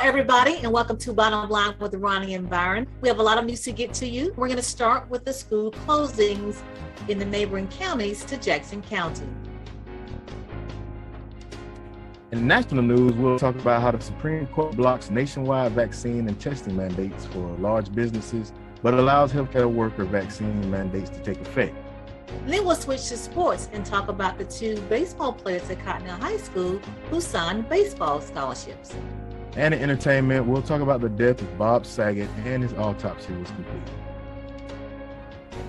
everybody, and welcome to Bottom Line with Roni and Byron. We have a lot of news to get to you. We're going to start with the school closings in the neighboring counties to Jackson County. In national news, we'll talk about how the Supreme Court blocks nationwide vaccine and testing mandates for large businesses, but allows healthcare worker vaccine mandates to take effect. And then we'll switch to sports and talk about the two baseball players at Cottonelle High School who signed baseball scholarships. And in entertainment, we'll talk about the death of Bob Saget and his autopsy was complete.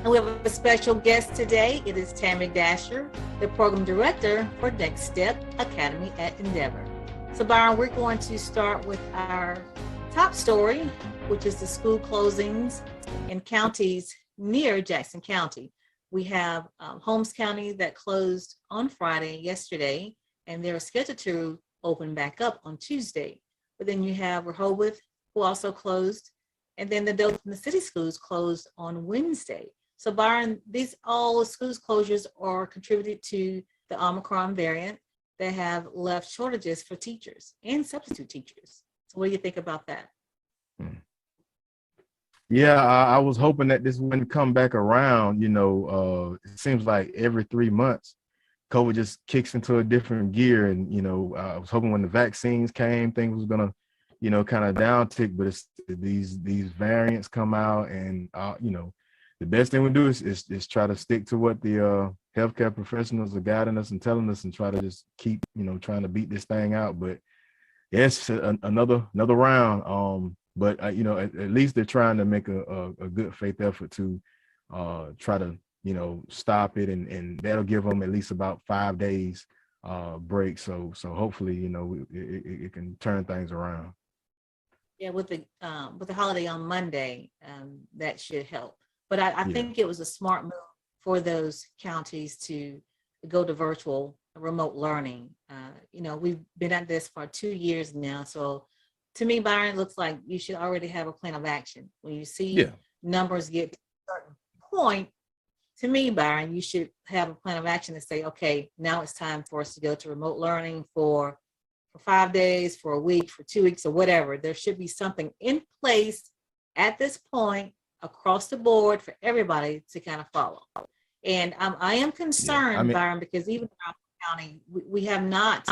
And we have a special guest today. It is Tammy Dasher, the program director for Next Step Academy at Endeavor. So Byron, we're going to start with our top story, which is the school closings in counties near Jackson County. We have Holmes County that closed on Friday, yesterday, and they're scheduled to open back up on Tuesday. But then you have Rehoboth, who also closed, and then the Dothan City schools closed on Wednesday. So Byron, these all schools closures are contributed to the Omicron variant that have left shortages for teachers and substitute teachers. So what do you think about that? Yeah, I was hoping that this wouldn't come back around. It seems like every 3 months, COVID just kicks into a different gear. And, I was hoping when the vaccines came, things was going to, kind of downtick. But it's these variants come out and, the best thing we do is try to stick to what the healthcare professionals are guiding us and telling us and try to just keep, trying to beat this thing out. But yes, another round. But at least they're trying to make a good faith effort to try to, stop it, and that'll give them at least about 5 days break. So hopefully, it can turn things around. Yeah, with the holiday on Monday, that should help. But I think it was a smart move for those counties to go to virtual remote learning. We've been at this for 2 years now. So to me, Byron, it looks like you should already have a plan of action. When you see numbers get to a certain point, to me, Byron, you should have a plan of action to say, okay, now it's time for us to go to remote learning for 5 days, for a week, for 2 weeks, or whatever. There should be something in place at this point across the board for everybody to kind of follow. And I am concerned, Byron, because even in our county, we have not,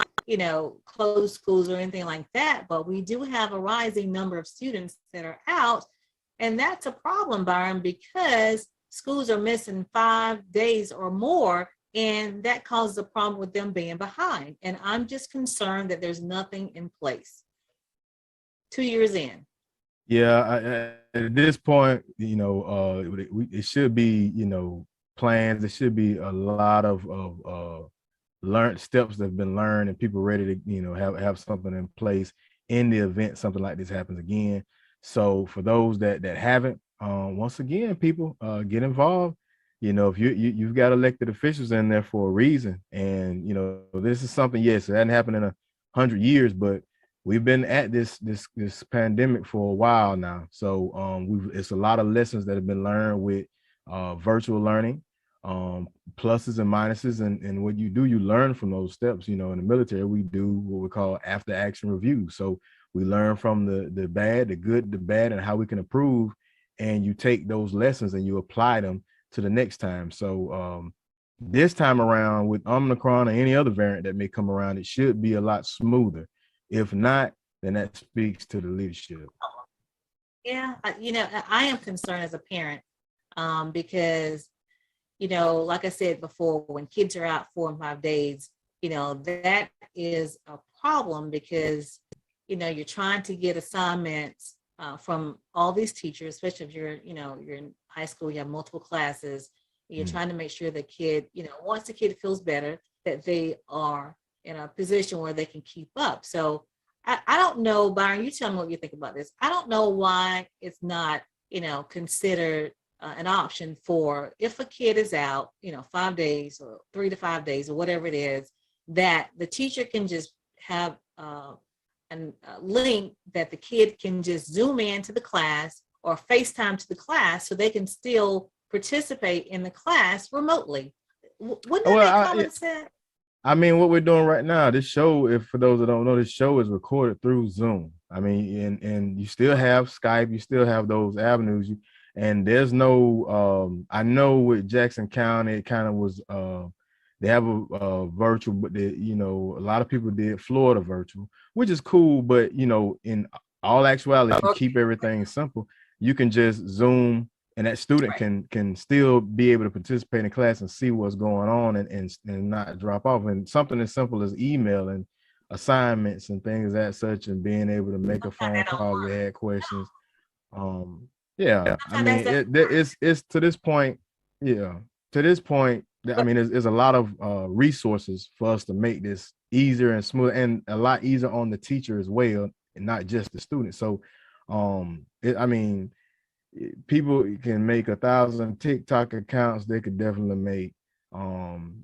closed schools or anything like that, but we do have a rising number of students that are out. And that's a problem, Byron, because schools are missing 5 days or more, and that causes a problem with them being behind. And I'm just concerned that there's nothing in place 2 years in. Yeah, at this point, it should be, plans. There should be a lot of learned steps that have been learned, and people ready to, have something in place in the event something like this happens again. So for those that haven't, once again, people get involved. If you've got elected officials in there for a reason, and this is something. Yes, it hadn't happened in 100 years, but we've been at this pandemic for a while now. So it's a lot of lessons that have been learned with virtual learning, pluses and minuses, and what you do, you learn from those steps. In the military, we do what we call after action review. So we learn from the bad, the good, the bad, and how we can improve. And you take those lessons and you apply them to the next time. So this time around with Omicron or any other variant that may come around, it should be a lot smoother. If not, then that speaks to the leadership. Yeah, I am concerned as a parent because, like I said before, when kids are out 4 and 5 days, that is a problem because, you're trying to get assignments from all these teachers, especially if you're in high school, you have multiple classes. You're trying to make sure the kid, once the kid feels better, that they are in a position where they can keep up. So I don't know, Byron, you tell me what you think about this. I don't know why it's not, considered an option for if a kid is out, 5 days or 3 to 5 days or whatever it is, that the teacher can just have a link that the kid can just Zoom into the class or FaceTime to the class so they can still participate in the class remotely. Wouldn't that make common sense? I mean, what we're doing right now, this show, if for those that don't know, this show is recorded through Zoom. I mean, and you still have Skype, you still have those avenues. And there's no, I know with Jackson County, it kind of was, they have a virtual, but they, you know, a lot of people did Florida virtual, which is cool. But, you know, in all actuality, if you keep everything simple, you can just Zoom and that student Right. can still be able to participate in class and see what's going on and not drop off. And something as simple as email and assignments and things that such, and being able to make a phone call if they had questions. um yeah, I Sometimes mean, that's it's to this point. Yeah, to this point, I but mean, there's a lot of resources for us to make this easier and smoother, and a lot easier on the teacher as well, and not just the student. So I mean, people can make 1,000 TikTok accounts. They could definitely make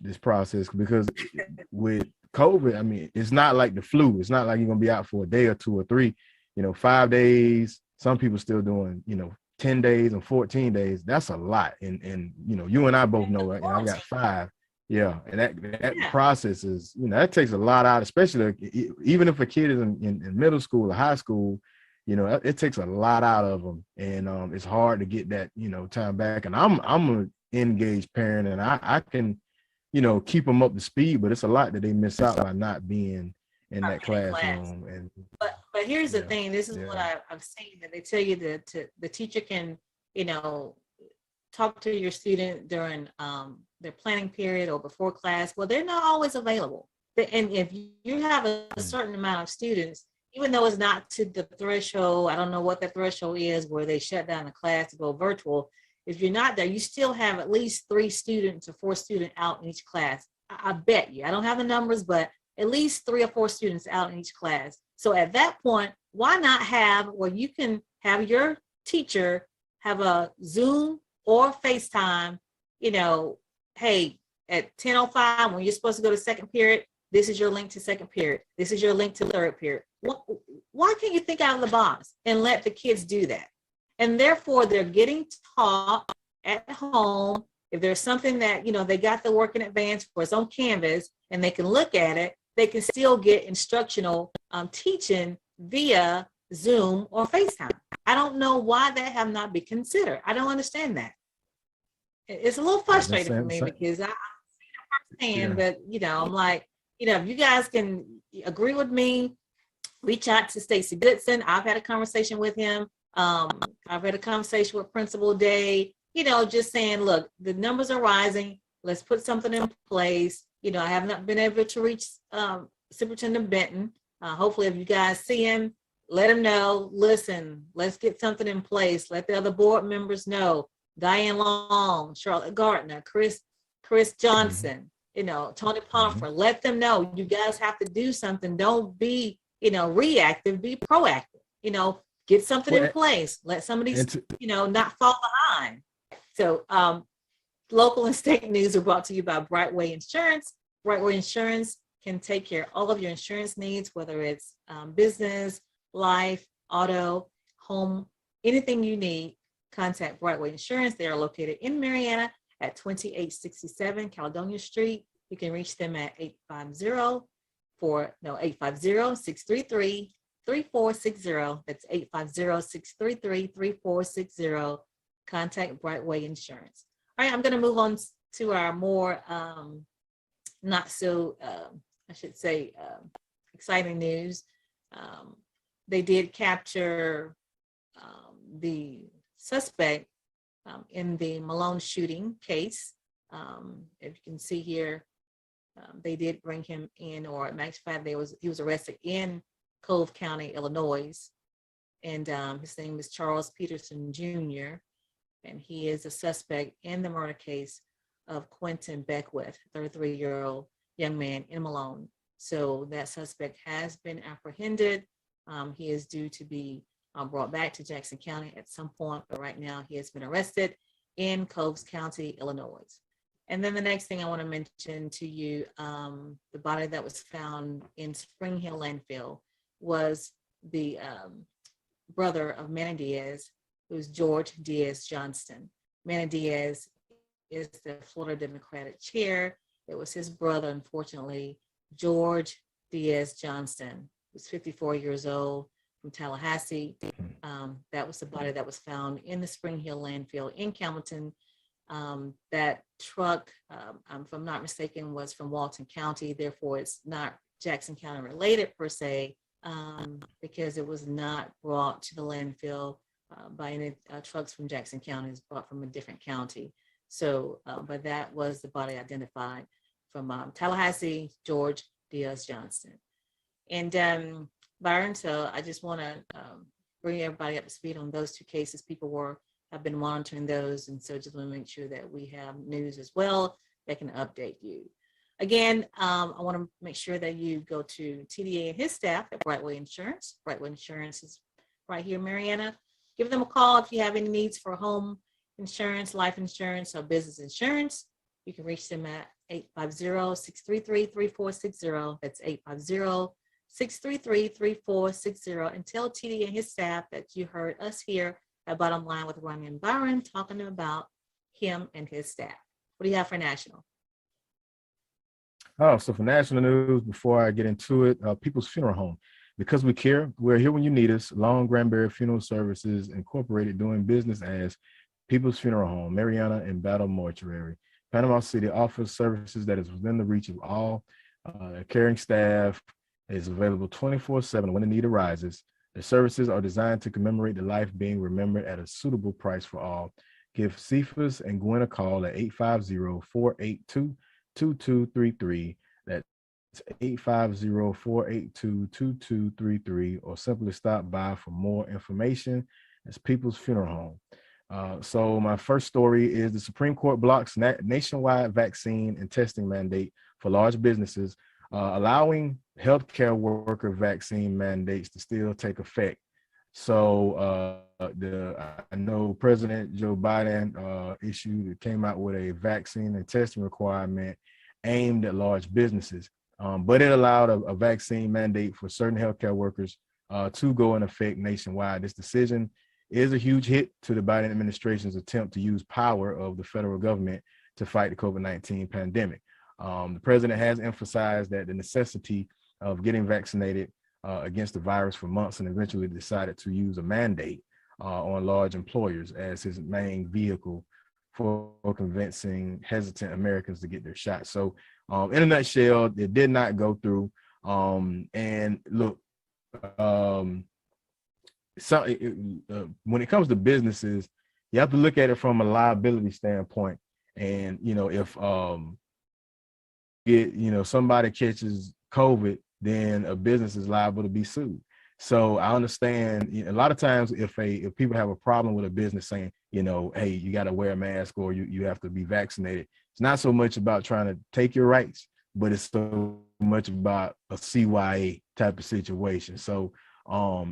this process, because with COVID, I mean, it's not like the flu. It's not like you're gonna be out for a day or 2 or 3, 5 days. Some people still doing, 10 days and 14 days. That's a lot. And you and I both know, right? I got 5. Yeah. And that yeah. process is, that takes a lot out, especially even if a kid is in middle school or high school. It takes a lot out of them, and it's hard to get that time back. And I'm an engaged parent, and I can keep them up to speed, but it's a lot that they miss out by not being in that In class. classroom. And But here's the yeah, thing. This is what yeah, I've seen, that they tell you that the teacher can, you know, talk to your student during their planning period or before class. Well, they're not always available. And if you have a certain amount of students, even though it's not to the threshold, I don't know what the threshold is where they shut down the class to go virtual. If you're not there, you still have at least 3 students or 4 students out in each class. I bet you. I don't have the numbers, but at least 3 or 4 students out in each class. So at that point, why not have where you can have your teacher have a Zoom or FaceTime, hey, at 10:05, when you're supposed to go to second period, this is your link to second period. This is your link to third period. Why can't you think out of the box and let the kids do that? And therefore, they're getting taught at home. If there's something that, they got the work in advance for it's on Canvas and they can look at it, they can still get instructional teaching via Zoom or FaceTime. I don't know why that have not been considered. I don't understand that. It's a little yeah. That's frustrating for me because I yeah. understand, but I'm like, if you guys can agree with me, reach out to Stacy Goodson. I've had a conversation with him. I've had a conversation with Principal Day, just saying, look, the numbers are rising. Let's put something in place. I have not been able to reach Superintendent Benton. Hopefully, if you guys see him, let him know. Listen, let's get something in place. Let the other board members know. Diane Long, Charlotte Gardner, Chris Johnson, Tony Pomfret. Let them know you guys have to do something. Don't be, reactive. Be proactive. Get something in place. Let somebody, not fall behind. So, local and state news are brought to you by Brightway Insurance. Brightway Insurance can take care of all of your insurance needs, whether it's business, life, auto, home, anything you need. Contact Brightway Insurance. They are located in Marietta at 2867 Caledonia Street. You can reach them at 850-633-3460. That's 850-633-3460. Contact Brightway Insurance. All right, I'm going to move on to our more not so, I should say, exciting news. They did capture the suspect in the Malone shooting case. If you can see here, they did bring him in, or matter of fact, he was arrested in Cove County, Illinois, and his name is Charles Peterson Jr., and he is a suspect in the murder case of Quentin Beckwith, 33-year-old young man in Malone. So that suspect has been apprehended. He is due to be brought back to Jackson County at some point, but right now he has been arrested in Coves County, Illinois. And then the next thing I want to mention to you, the body that was found in Spring Hill landfill was the brother of Manny Diaz, who's George Diaz Johnston. Manny Diaz is the Florida Democratic chair, It was his brother, unfortunately, George Diaz Johnston, who's 54 years old, from Tallahassee. That was the body that was found in the Spring Hill landfill in Campbellton. That truck, if I'm not mistaken, was from Walton County. Therefore, it's not Jackson County related per se, because it was not brought to the landfill by any trucks from Jackson County. It's brought from a different county. So, but that was the body identified from Tallahassee, George Diaz Johnston. And Byron, so I just want to bring everybody up to speed on those two cases. People have been monitoring those, and so just want to make sure that we have news as well that can update you. Again, I want to make sure that you go to TDA and his staff at Brightway Insurance. Brightway Insurance is right here in Marianna. Give them a call if you have any needs for home insurance, life insurance, or business insurance. You can reach them at 850-633-3460. That's 850-633-3460. And tell TDA and his staff that you heard us here at Bottom Line with Roni Byron talking about him and his staff. What do you have for national? Oh, so for national news, before I get into it, People's Funeral Home. Because we care, we're here when you need us. Long Granbury Funeral Services Incorporated, doing business as People's Funeral Home, Marianna and Battle Mortuary. Panama City offers services that is within the reach of all. Caring staff is available 24/7 when the need arises. The services are designed to commemorate the life being remembered at a suitable price for all. Give Cephas and Gwen a call at 850-482-2233. That's 850-482-2233, or simply stop by for more information. It's People's Funeral Home. So my first story is the Supreme Court blocks nationwide vaccine and testing mandate for large businesses, allowing healthcare worker vaccine mandates to still take effect. So I know President Joe Biden came out with a vaccine and testing requirement aimed at large businesses, but it allowed a vaccine mandate for certain healthcare workers to go in effect nationwide. This decision is a huge hit to the Biden administration's attempt to use power of the federal government to fight the COVID-19 pandemic. The president has emphasized that the necessity of getting vaccinated against the virus for months, and eventually decided to use a mandate on large employers as his main vehicle for convincing hesitant Americans to get their shot. So in a nutshell, it did not go through. And look, when it comes to businesses, you have to look at it from a liability standpoint. And if somebody catches COVID, then a business is liable to be sued. So I understand a lot of times if people have a problem with a business saying, hey, you got to wear a mask or you have to be vaccinated, it's not so much about trying to take your rights, but it's so much about a CYA type of situation. So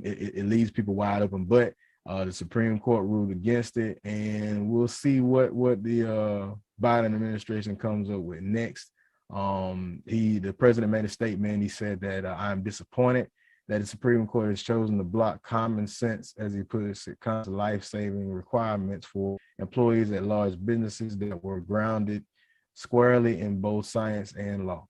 it leaves people wide open, but the Supreme Court ruled against it, and we'll see what the Biden administration comes up with next. The president made a statement. He said that I'm disappointed that the Supreme Court has chosen to block common sense, as he puts it, comes to life-saving requirements for employees at large businesses that were grounded squarely in both science and law.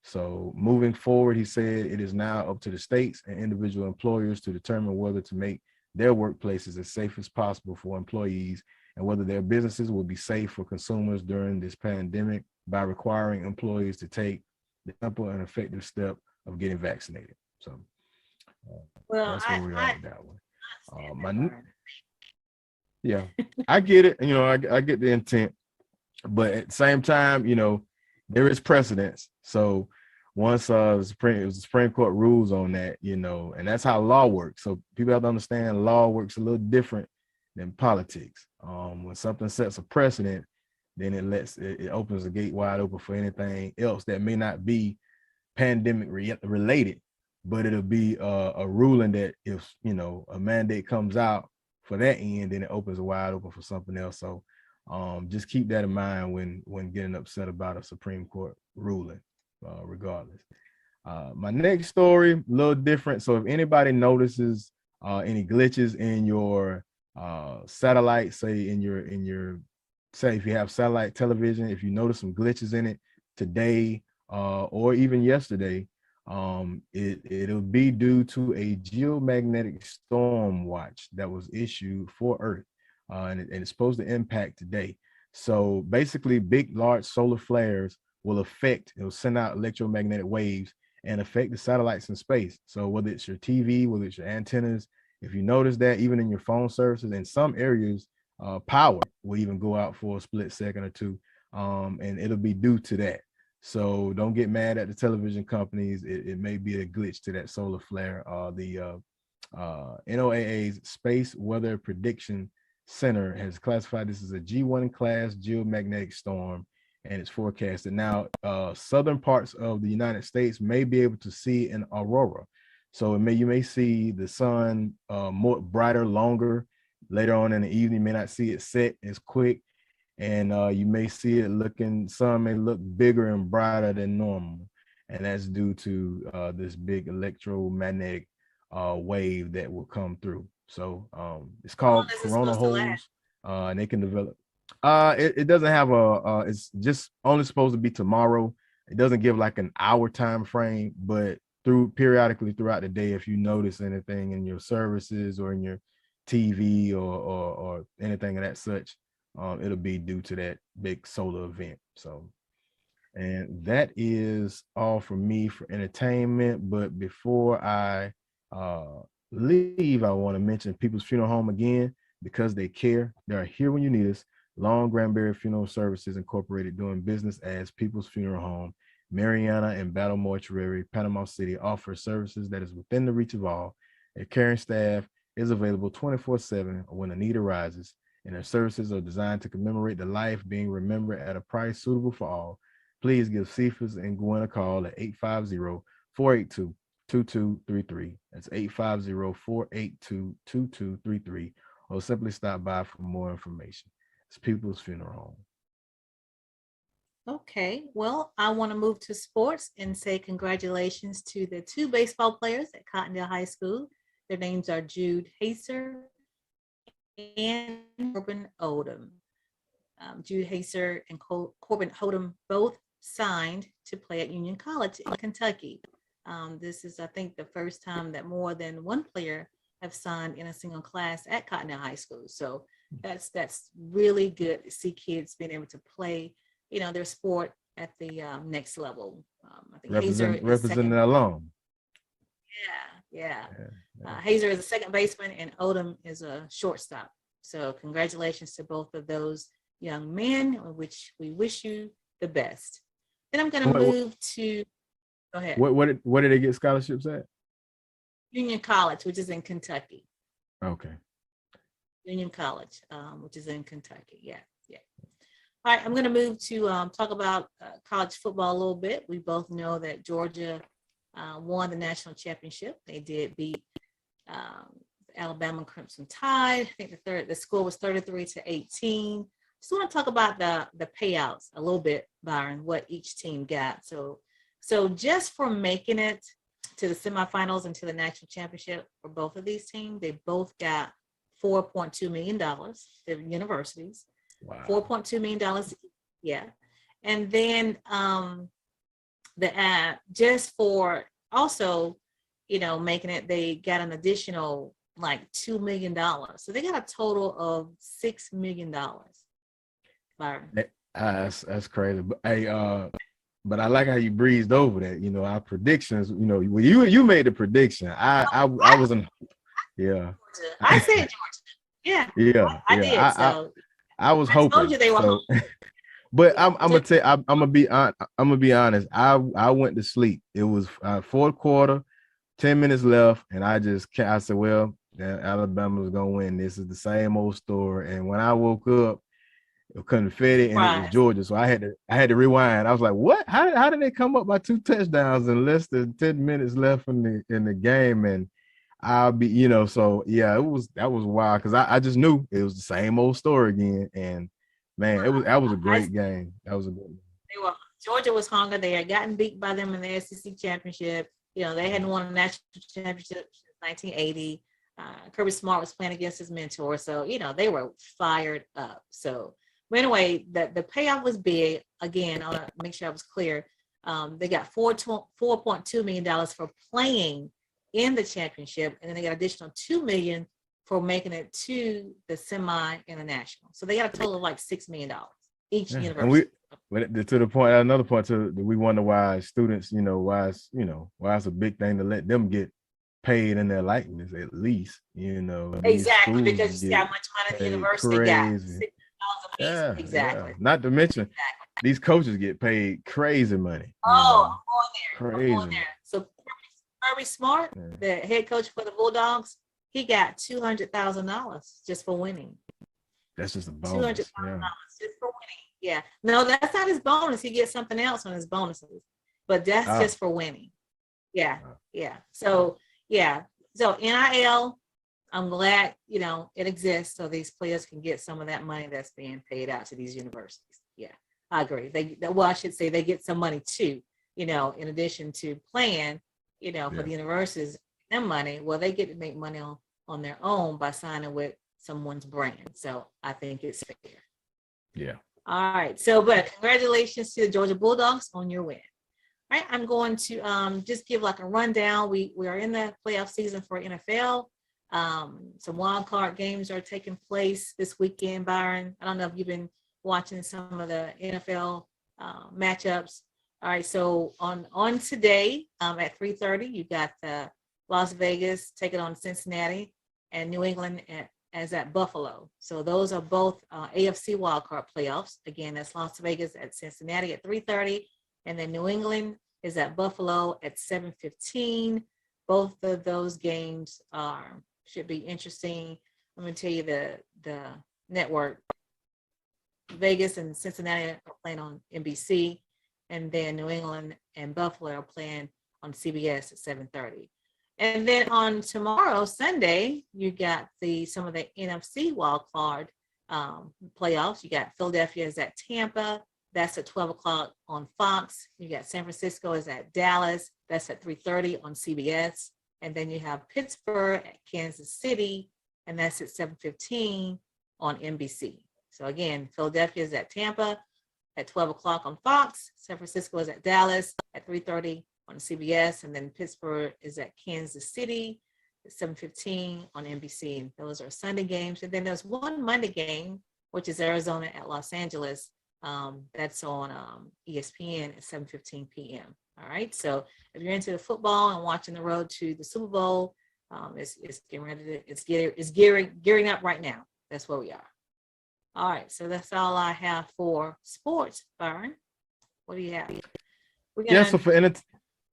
So moving forward, he said it is now up to the states and individual employers to determine whether to make their workplaces as safe as possible for employees and whether their businesses will be safe for consumers during this pandemic by requiring employees to take the simple and effective step of getting vaccinated. So that's where we are with that one. Yeah, I get it. I get the intent, but at the same time, there is precedence. So once the Supreme Court rules on that, and that's how law works. So people have to understand law works a little different than politics. When something sets a precedent, then it opens the gate wide open for anything else that may not be pandemic related, but it'll be a ruling that if a mandate comes out for that end, then it opens it wide open for something else. So just keep that in mind when getting upset about a Supreme Court ruling, regardless. My next story, a little different. So if anybody notices any glitches in your satellite, say if you have satellite television, if you notice some glitches in it, today or even yesterday, it'll be due to a geomagnetic storm watch that was issued for Earth, and it's supposed to impact today. So basically, large solar flares it'll send out electromagnetic waves and affect the satellites in space. So whether it's your TV, whether it's your antennas, if you notice that even in your phone services, in some areas, power will even go out for a split second or two, and it'll be due to that. So don't get mad at the television companies. It may be a glitch to that solar flare. The NOAA's Space Weather Prediction Center has classified this as a G1 class geomagnetic storm, and it's forecasted. Now, southern parts of the United States may be able to see an aurora. So you may see the sun more brighter, longer. Later on in the evening, you may not see it set as quick, and you may see it sun may look bigger and brighter than normal, and that's due to this big electromagnetic wave that will come through. So it's called coronal holes, and they can develop. It doesn't have it's just only supposed to be tomorrow. It doesn't give like an hour time frame, but periodically throughout the day, if you notice anything in your services or in your TV or anything of that such, it'll be due to that big solar event. So, and that is all from me for entertainment. But before I leave, I want to mention People's Funeral Home again, because they care. They are here when you need us. Long Granbury Funeral Services Incorporated, doing business as People's Funeral Home. Mariana and Battle Mortuary, Panama City, offers services that is within the reach of all. Their caring staff is available 24/7 when a need arises, and their services are designed to commemorate the life being remembered at a price suitable for all. Please give Cephas and Gwen a call at 850-482-2233. That's 850-482-2233, or simply stop by for more information. It's People's Funeral Home. Okay, well, I want to move to sports and say congratulations to the two baseball players at Cottondale High School. Their names are Jude Haser and Corbin Odom. Jude Haser and Corbin Odom both signed to play at Union College in Kentucky. This is, I think, the first time that more than one player have signed in a single class at Cottondale High School. So that's really good to see kids being able to play, their sport at the next level. I think representing the alum. Yeah. Hazer is a second baseman and Odom is a shortstop. So congratulations to both of those young men, which we wish you the best. Then I'm going to move to. Go ahead. Where did they get scholarships at? Union College, which is in Kentucky. Okay. Union College, which is in Kentucky. Yeah. All right, I'm going to move to talk about college football a little bit. We both know that Georgia won the national championship. They did beat Alabama Crimson Tide. I think the score was 33-18. Just want to talk about the payouts a little bit, Byron, what each team got. So just for making it to the semifinals and to the national championship for both of these teams, they both got $4.2 million. They're universities. Wow. $4.2 million. Yeah. And then just for also, making it, they got an additional like $2 million. So they got a total of $6 million. Byron. That's crazy. But but I like how you breezed over that. Our predictions, when you made the prediction, I wasn't. Yeah. I said Georgia. Yeah. I did. I was hoping. I told you they were but I'm gonna be honest. I went to sleep. It was fourth quarter, 10 minutes left, and I said, well, Alabama's gonna win. This is the same old story. And when I woke up, it couldn't fit it, and it was Georgia. So I had to rewind. I was like, what? How did they come up by 2 touchdowns in less than 10 minutes left in the game? And I'll be, so yeah, that was wild, because I just knew it was the same old story again. And man, that was a great game. That was a good one. Georgia was hungry. They had gotten beat by them in the SEC championship. They hadn't won a national championship since 1980. Kirby Smart was playing against his mentor. So, they were fired up. So But anyway, the payoff was big. Again, I want to make sure I was clear. They got $4.2 million for playing in the championship, and then they got additional $2 million for making it to the semi-international. So they got a total of like $6 million each university. And to the point, another point too, we wonder why students, why it's a big thing to let them get paid in their likeness at least, Exactly, because you see how much money the university crazy. got. Yeah, exactly. Yeah. Not to mention these coaches get paid crazy money. I'm going there. Crazy. So Kirby Smart, the head coach for the Bulldogs, he got $200,000 just for winning. That's just a bonus. $200,000 just for winning. Yeah. No, that's not his bonus. He gets something else on his bonuses, but that's just for winning. Yeah. Yeah. So So NIL, I'm glad, it exists so these players can get some of that money that's being paid out to these universities. Yeah, I agree. I should say they get some money too, in addition to playing, for the universities, them money. Well, they get to make money on their own by signing with someone's brand. So I think it's fair. Yeah. All right. So, but congratulations to the Georgia Bulldogs on your win. All right, I'm going to just give like a rundown. We are in the playoff season for NFL. Some wild card games are taking place this weekend, Byron. I don't know if you've been watching some of the NFL matchups. All right, so on today at 3:30, you got Las Vegas taking on Cincinnati, and New England at Buffalo. So those are both AFC wildcard playoffs. Again, that's Las Vegas at Cincinnati at 3:30. And then New England is at Buffalo at 7:15. Both of those games should be interesting. I'm going to tell you the network. Vegas and Cincinnati are playing on NBC, and then New England and Buffalo are playing on CBS at 7:30. And then on tomorrow, Sunday, you got some of the NFC wildcard playoffs. You got Philadelphia is at Tampa. That's at 12 o'clock on Fox. You got San Francisco is at Dallas. That's at 3:30 on CBS. And then you have Pittsburgh at Kansas City, and that's at 7:15 on NBC. So again, Philadelphia is at Tampa at 12 o'clock on Fox. San Francisco is at Dallas at 3:30 on CBS. And then Pittsburgh is at Kansas City at 7:15 on NBC. And those are Sunday games. And then there's one Monday game, which is Arizona at Los Angeles. That's on ESPN at 7:15 p.m. All right. So if you're into the football and watching the road to the Super Bowl, it's getting ready it's gearing up right now. That's where we are. All right. So that's all I have for sports, Byron. What do you have? So for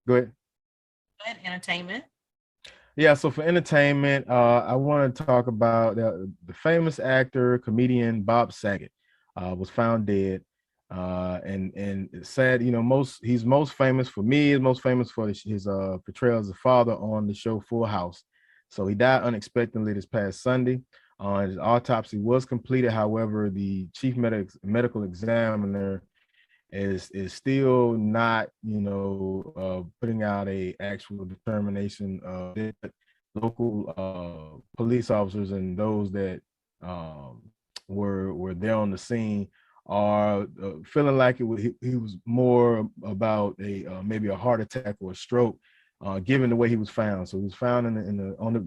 go ahead. Entertainment. Yeah, so for entertainment, I want to talk about the famous actor, comedian Bob Saget. Was found dead, and it's sad. He's most famous for his portrayal as a father on the show Full House. So he died unexpectedly this past Sunday. His autopsy was completed. However, the chief medical examiner is still not, putting out a actual determination of it. Local police officers and those that were there on the scene are feeling like he was more about maybe a heart attack or a stroke, given the way he was found. So he was found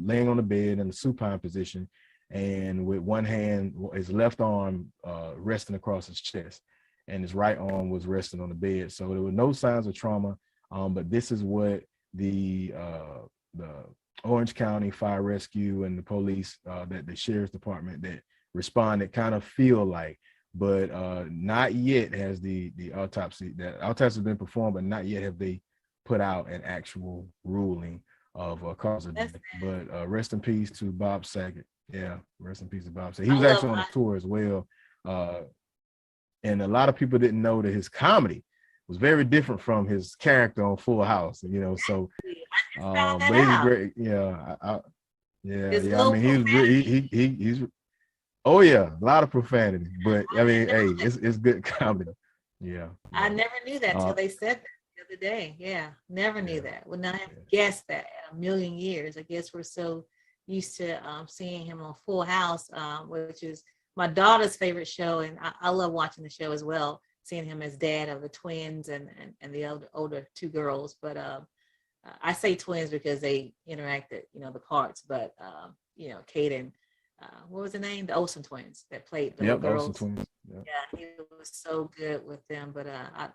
laying on the bed in the supine position, and with one hand, his left arm resting across his chest, and his right arm was resting on the bed. So there were no signs of trauma, but this is what the Orange County Fire Rescue and the police, that the sheriff's department that responded, kind of feel like. But not yet has the autopsy has been performed, but not yet have they put out an actual ruling of cause of death. But rest in peace to Bob Saget. Yeah, rest in peace to Bob Saget. He was actually on a tour as well, and a lot of people didn't know that his comedy was very different from his character on Full House. So but he's great. Yeah, I mean, he's oh yeah, a lot of profanity, but I mean, hey, it's good comedy. Yeah. I never knew that till they said that the other day. Yeah, never knew that. Would not have guessed that in a million years. I guess we're so used to seeing him on Full House, which is my daughter's favorite show, and I love watching the show as well, seeing him as dad of the twins and the older two girls. But I say twins because they interacted, the parts. But Kate and what was the name? The Olsen twins that played the little girls. Olsen twins. Yep. Yeah, he was so good with them. But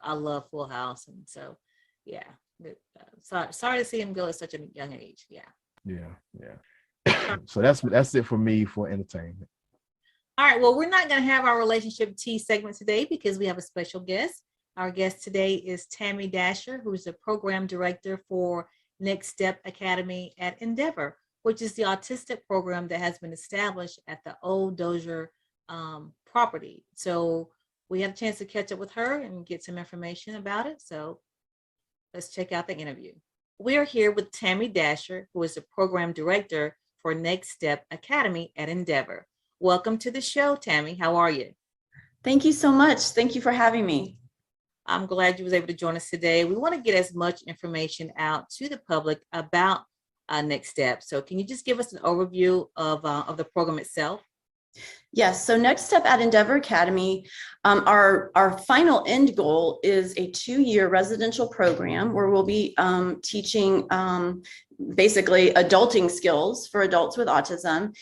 I love Full House, and so yeah. Sorry to see him go at such a young age. Yeah. So that's it for me for entertainment. All right. Well, we're not going to have our relationship tea segment today because we have a special guest. Our guest today is Tammy Dasher, who is the program director for Next Step Academy at Endeavor, which is the autistic program that has been established at the old Dozier property. So we had a chance to catch up with her and get some information about it. So let's check out the interview. We are here with Tammy Dasher, who is the program director for Next Step Academy at Endeavor. Welcome to the show, Tammy. How are you? Thank you so much. Thank you for having me. I'm glad you was able to join us today. We want to get as much information out to the public about Next Step. So can you just give us an overview of the program itself? Yes. So Next Step at Endeavor Academy, our final end goal is a 2-year residential program where we'll be teaching basically adulting skills for adults with autism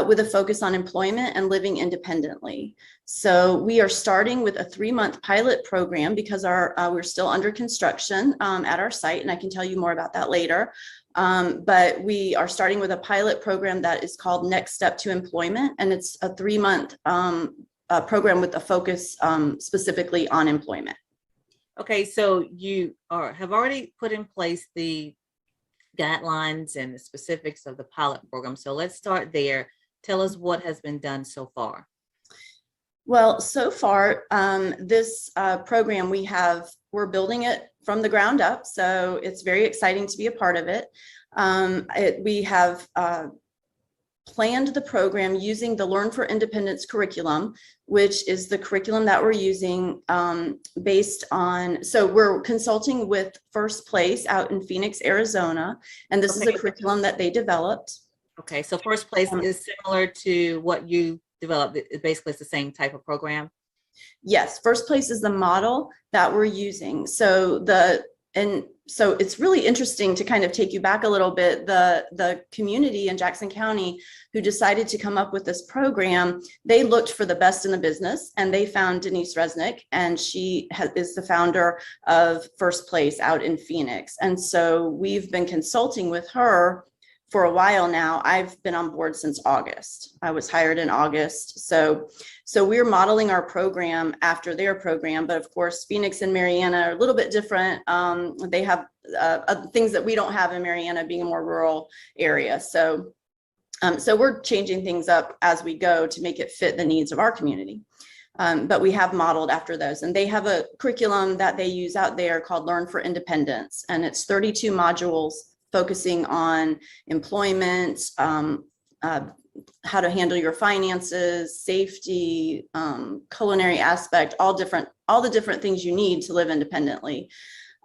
with a focus on employment and living independently. So we are starting with a 3-month pilot program because we're still under construction at our site, and I can tell you more about that later. But we are starting with a pilot program that is called Next Step to Employment, and it's a 3-month program with a focus specifically on employment. Okay, so you have already put in place the guidelines and the specifics of the pilot program. So let's start there. Tell us what has been done so far. Well, so far, this program we're building it from the ground up. So it's very exciting to be a part of it. We have planned the program using the Learn for Independence curriculum, which is the curriculum that we're using based on, so we're consulting with First Place out in Phoenix, Arizona, and this is a curriculum that they developed. Okay, so First Place is similar to what you developed. Basically, it's the same type of program. Yes, First Place is the model that we're using. So it's really interesting to kind of take you back a little bit. The community in Jackson County who decided to come up with this program, they looked for the best in the business, and they found Denise Resnick, and she is the founder of First Place out in Phoenix. And so we've been consulting with her for a while now. I've been on board since August. I was hired in August. So we're modeling our program after their program, but of course, Phoenix and Marianna are a little bit different. They have things that we don't have in Marianna, being a more rural area. So we're changing things up as we go to make it fit the needs of our community. But we have modeled after those, and they have a curriculum that they use out there called Learn for Independence, and it's 32 modules focusing on employment, how to handle your finances, safety, culinary aspect, all the different things you need to live independently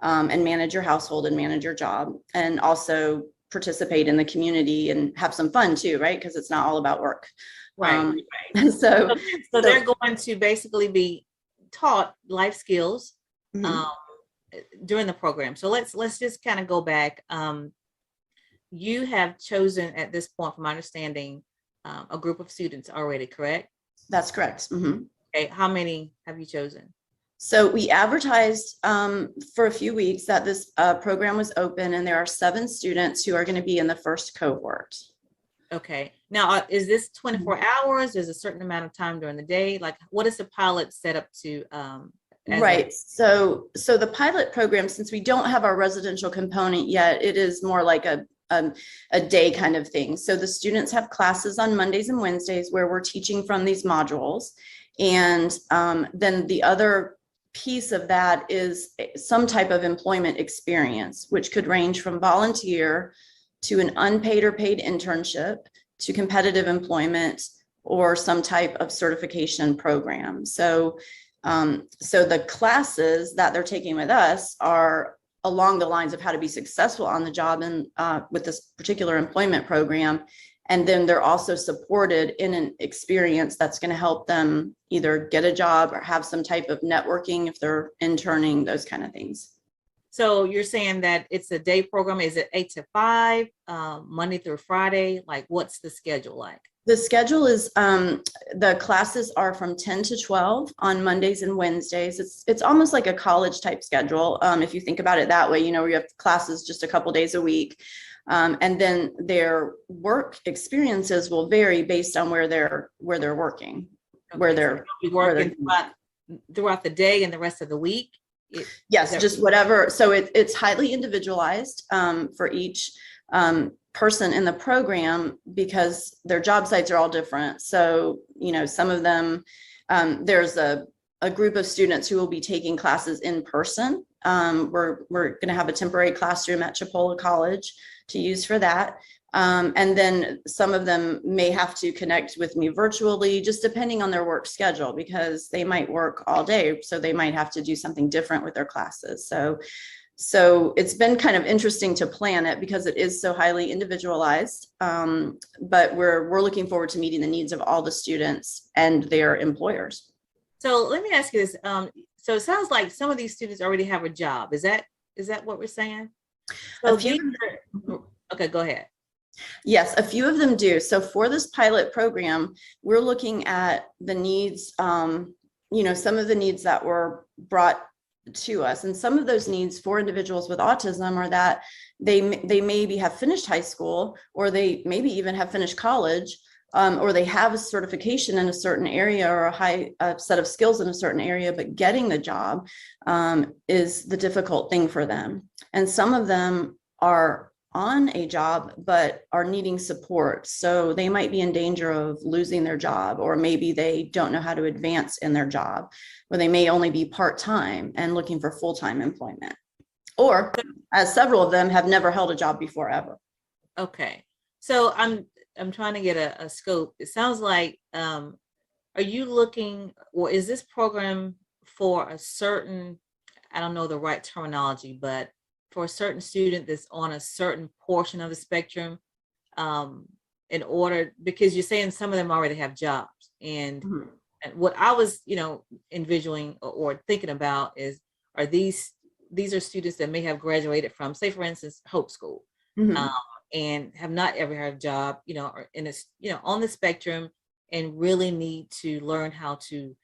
and manage your household and manage your job, and also participate in the community and have some fun too, right? Because it's not all about work. Right. So they're going to basically be taught life skills during the program. So let's just kind of go back. You have chosen at this point, from my understanding, a group of students already, correct? That's correct. Mm-hmm. Okay, how many have you chosen? So we advertised for a few weeks that this program was open, and there are 7 students who are going to be in the first cohort. Okay. Now, is this 24 hours? There's a certain amount of time during the day? Like, what is the pilot set up to? Right. So the pilot program, since we don't have our residential component yet, it is more like a day kind of thing. So the students have classes on Mondays and Wednesdays where we're teaching from these modules. And then the other piece of that is some type of employment experience, which could range from volunteer to an unpaid or paid internship to competitive employment or some type of certification program. So the classes that they're taking with us are along the lines of how to be successful on the job and with this particular employment program. And then they're also supported in an experience that's going to help them either get a job or have some type of networking if they're interning, those kind of things. So you're saying that it's a day program. Is it 8 to 5, Monday through Friday? Like, what's the schedule like? The schedule is, the classes are from 10 to 12 on Mondays and Wednesdays. It's almost like a college type schedule. If you think about it that way, you know, where you have classes just a couple days a week. And then their work experiences will vary based on where they're working, Okay, where so they're you'll be working throughout the day and the rest of the week. Yes, just whatever. So it's highly individualized for each person in the program because their job sites are all different. So, you know, some of them, there's a group of students who will be taking classes in person. We're going to have a temporary classroom at Chipola College to use for that. And then some of them may have to connect with me virtually, just depending on their work schedule, because they might work all day. So they might have to do something different with their classes. So it's been kind of interesting to plan it because it is so highly individualized. But we're looking forward to meeting the needs of all the students and their employers. So let me ask you this. So it sounds like some of these students already have a job. Is that what we're saying? So okay, go ahead. Yes, a few of them do. So for this pilot program, we're looking at the needs, you know, some of the needs that were brought to us. And some of those needs for individuals with autism are that they maybe have finished high school, or they maybe even have finished college, or they have a certification in a certain area or a high set of skills in a certain area, but getting the job is the difficult thing for them. And some of them are on a job but are needing support, so they might be in danger of losing their job, or maybe they don't know how to advance in their job, or they may only be part-time and looking for full-time employment, or as several of them have never held a job before ever. Okay, so I'm trying to get a scope. It sounds like are you looking, or is this program for a certain, I don't know the right terminology, but for a certain student that's on a certain portion of the spectrum, in order, because you're saying some of them already have jobs, and what I was, you know, envisioning or thinking about is, are these are students that may have graduated from, say for instance, Hope School, and have not ever had a job, you know, or in a, you know, on the spectrum, and really need to learn how to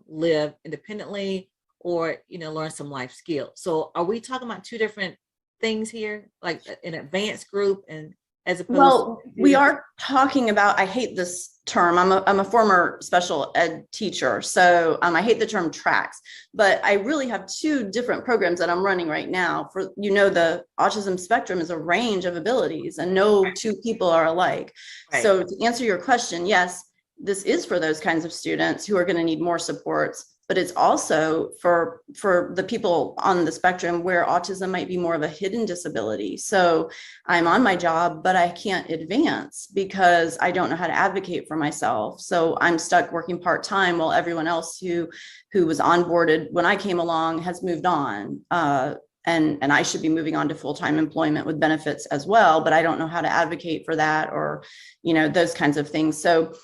live independently, or, you know, learn some life skills. So are we talking about two different things here, like an advanced group, and as opposed well, we are talking about, I hate this term, I'm a former special ed teacher, so I hate the term tracks, but I really have two different programs that I'm running right now. For, you know, the autism spectrum is a range of abilities, and no two people are alike. Right. So to answer your question, yes, this is for those kinds of students who are going to need more supports, but it's also for the people on the spectrum where autism might be more of a hidden disability. So I'm on my job, but I can't advance because I don't know how to advocate for myself. So I'm stuck working part-time while everyone else who was onboarded when I came along has moved on. And I should be moving on to full-time employment with benefits as well, but I don't know how to advocate for that, or, you know, those kinds of things. So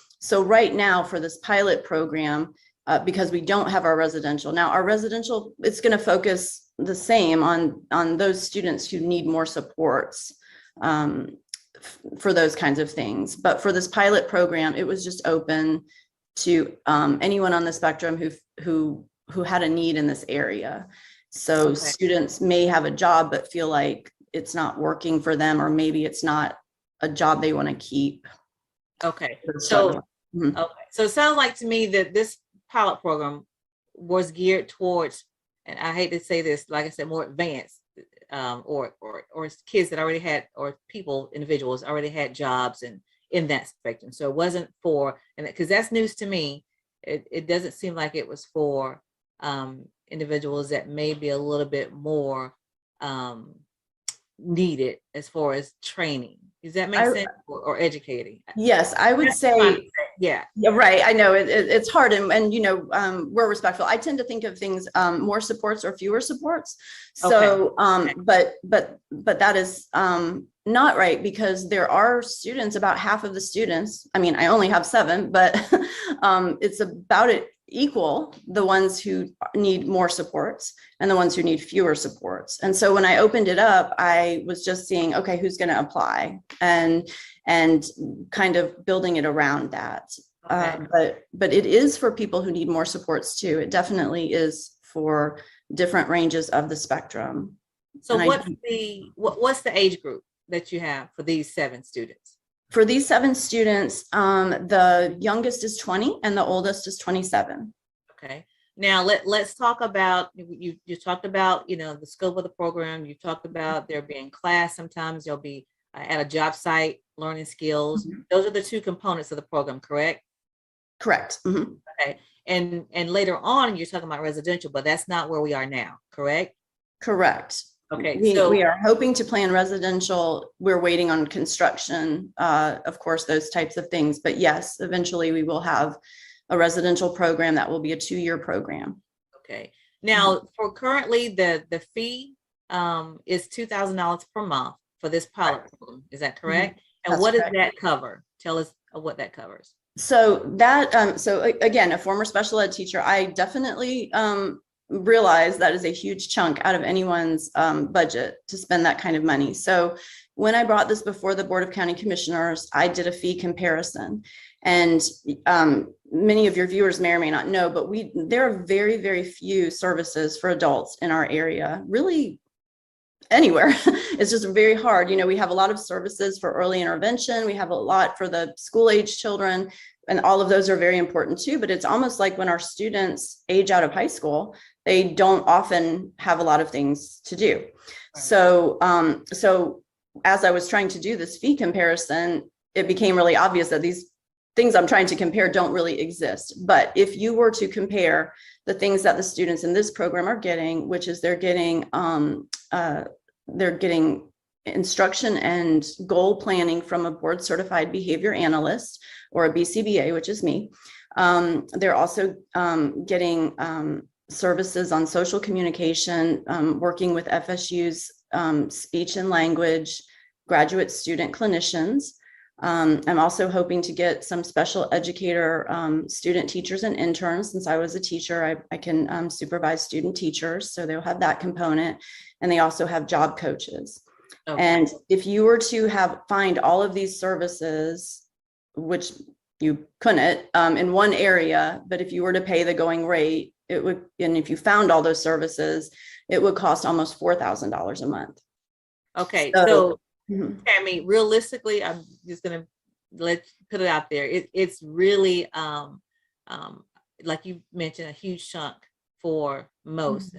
right now for this pilot program, because we don't have our residential. Now our residential, it's going to focus the same on those students who need more supports for those kinds of things. But for this pilot program, it was just open to anyone on the spectrum who had a need in this area. So Okay. Students may have a job but feel like it's not working for them, or maybe it's not a job they want to keep. Okay. So okay. So it sounds like to me that this pilot program was geared towards, and I hate to say this, like I said, more advanced, or kids that already had, or individuals already had jobs and in that spectrum. So it wasn't for, and because that's news to me, it doesn't seem like it was for individuals that may be a little bit more needed as far as training. Does that make sense? Or educating? Yes, I would say, yeah, right. I know it's hard, and you know, we're respectful. I tend to think of things more supports or fewer supports. So, okay. but that is not right, because there are students, about half of the students, I mean, I only have 7, but it's about it equal, the ones who need more supports and the ones who need fewer supports. And so when I opened it up, I was just seeing, okay, who's going to apply, and kind of building it around that. Okay. But it is for people who need more supports too. It definitely is for different ranges of the spectrum. So And what's the age group that you have for these 7 students? For these 7 students, the youngest is 20 and the oldest is 27. Okay. Now let's talk about, you talked about, the scope of the program. You talked about there being class. Sometimes they'll be at a job site, learning skills. Mm-hmm. Those are the 2 components of the program, correct? Correct. Mm-hmm. Okay. And later on, you're talking about residential, but that's not where we are now, correct? Correct. Okay. We are hoping to plan residential. We're waiting on construction, of course, those types of things. But yes, eventually we will have a residential program that will be a 2-year program. Okay. Now, for currently, the fee is $2,000 per month for this pilot program. Is that correct? And That's what does correct. that cover? Tell us what that covers. So that, so again, a former special ed teacher, I definitely realize that is a huge chunk out of anyone's budget to spend that kind of money. So when I brought this before the Board of County Commissioners, I did a fee comparison. And many of your viewers may or may not know, but there are very, very few services for adults in our area, really anywhere. It's just very hard. We have a lot of services for early intervention. We have a lot for the school age children, and all of those are very important too. But it's almost like when our students age out of high school, they don't often have a lot of things to do. Right. So as I was trying to do this fee comparison, it became really obvious that these things I'm trying to compare don't really exist. But if you were to compare the things that the students in this program are getting, which is they're getting instruction and goal planning from a board certified behavior analyst, or a BCBA, which is me. They're also getting services on social communication, working with FSU's speech and language graduate student clinicians. I'm also hoping to get some special educator student teachers and interns. Since I was a teacher, I can supervise student teachers, so they'll have that component. And they also have job coaches. Okay. And if you were to find all of these services, which you couldn't in one area, but if you were to pay the going rate, it would, and if you found all those services, it would cost almost $4,000 a month. Okay, so Tammy, realistically, I'm just gonna put it out there. It's really like you mentioned, a huge chunk for most,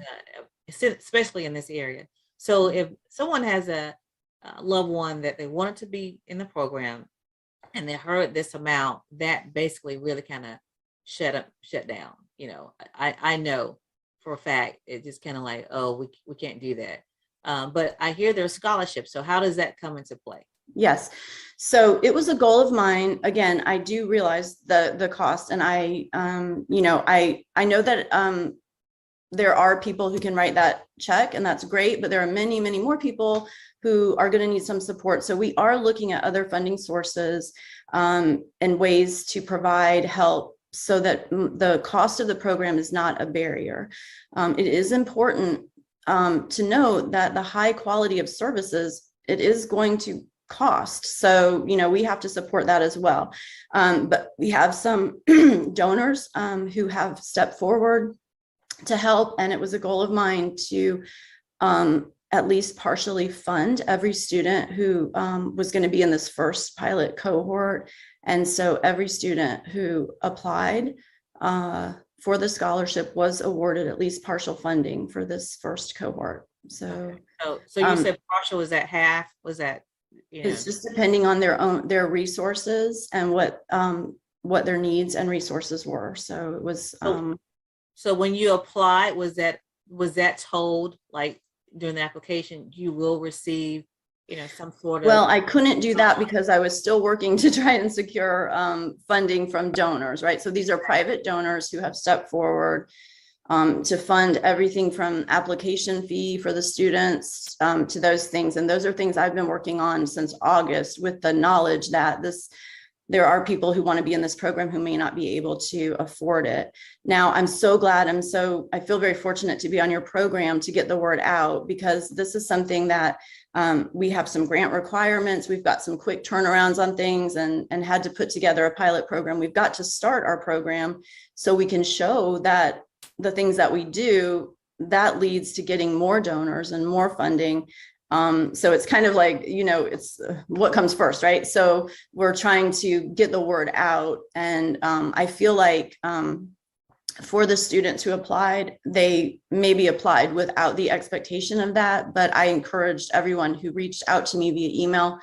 especially in this area. So if someone has a loved one that they wanted to be in the program and they heard this amount, that basically really kind of shut down. I know for a fact, it just kind of like, oh, we can't do that. But I hear there's scholarships. So how does that come into play? Yes. So it was a goal of mine. Again, I do realize the cost, and I know that there are people who can write that check, and that's great, but there are many, many more people who are going to need some support. So we are looking at other funding sources and ways to provide help so that the cost of the program is not a barrier. It is important to note that the high quality of services, it is going to cost. So, we have to support that as well. But we have some donors who have stepped forward to help. And it was a goal of mine to at least partially fund every student who was going to be in this first pilot cohort. And so every student who applied for the scholarship was awarded at least partial funding for this first cohort. So, so you said partial, was that half? Was that, it's just depending on their resources and what their needs and resources were. So it was. So when you applied, was that told, like during the application, you will receive, some sort of? Well, I couldn't do that because I was still working to try and secure funding from donors, right? So these are private donors who have stepped forward to fund everything from application fee for the students to those things. And those are things I've been working on since August, with the knowledge that there are people who want to be in this program who may not be able to afford it. Now, I'm so glad, I feel very fortunate to be on your program to get the word out, because this is something that we have some grant requirements. We've got some quick turnarounds on things, and had to put together a pilot program. We've got to start our program so we can show that the things that we do, that leads to getting more donors and more funding. So it's kind of like, it's what comes first, right? So we're trying to get the word out. And I feel like for the students who applied, they maybe applied without the expectation of that, but I encouraged everyone who reached out to me via email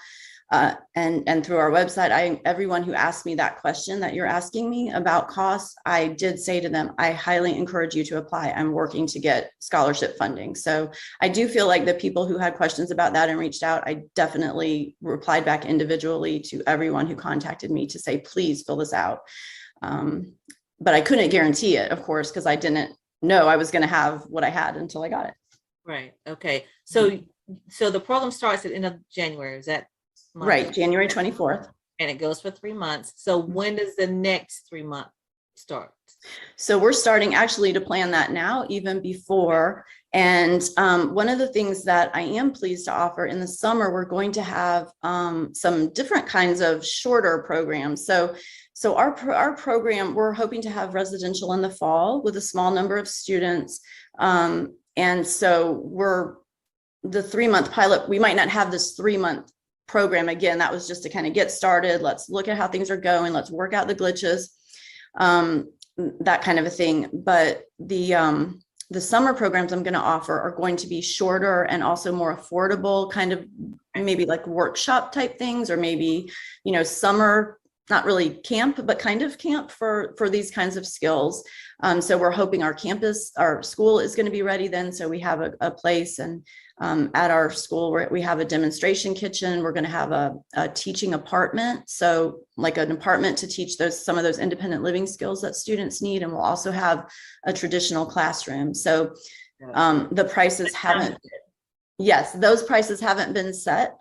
and through our website, everyone who asked me that question that you're asking me about costs, I did say to them, I highly encourage you to apply. I'm working to get scholarship funding. So I do feel like the people who had questions about that and reached out, I definitely replied back individually to everyone who contacted me to say, please fill this out. But I couldn't guarantee it, of course, because I didn't know I was going to have what I had until I got it. Right. Okay. So the program starts at the end of January. Is that right? January 24th. And it goes for 3 months. So when does the next 3 month start? So we're starting actually to plan that now, even before. And one of the things that I am pleased to offer in the summer, we're going to have some different kinds of shorter programs. So our program, we're hoping to have residential in the fall with a small number of students. And so the 3 month pilot, we might not have this 3 month program. Again, that was just to kind of get started. Let's look at how things are going. Let's work out the glitches, that kind of a thing. But the summer programs I'm going to offer are going to be shorter and also more affordable, kind of maybe like workshop type things, or maybe, summer, not really camp, but kind of camp for these kinds of skills. So we're hoping our school is going to be ready then. So we have a place, and at our school where we have a demonstration kitchen. We're going to have a teaching apartment. So like an apartment to teach some of those independent living skills that students need. And we'll also have a traditional classroom. So the prices those prices haven't been set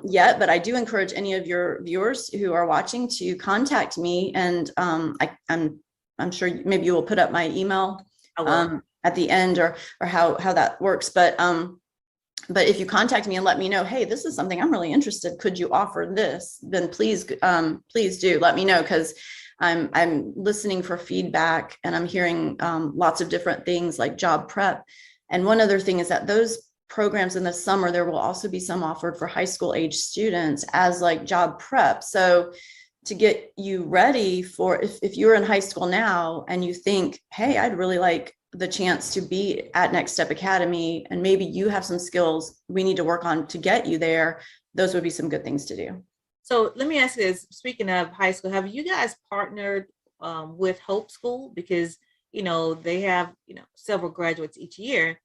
yet, but I do encourage any of your viewers who are watching to contact me. And I'm sure maybe you will put up my email at the end, or how that works. But if you contact me and let me know, hey, this is something I'm really interested, could you offer this? Then please do let me know, because I'm listening for feedback, and I'm hearing lots of different things like job prep. And one other thing is that those programs in the summer, there will also be some offered for high school age students as like job prep. So to get you ready for, if you're in high school now and you think, hey, I'd really like the chance to be at Next Step Academy, and maybe you have some skills we need to work on to get you there, those would be some good things to do. So let me ask you this, speaking of high school, have you guys partnered with Hope School? Because, they have, several graduates each year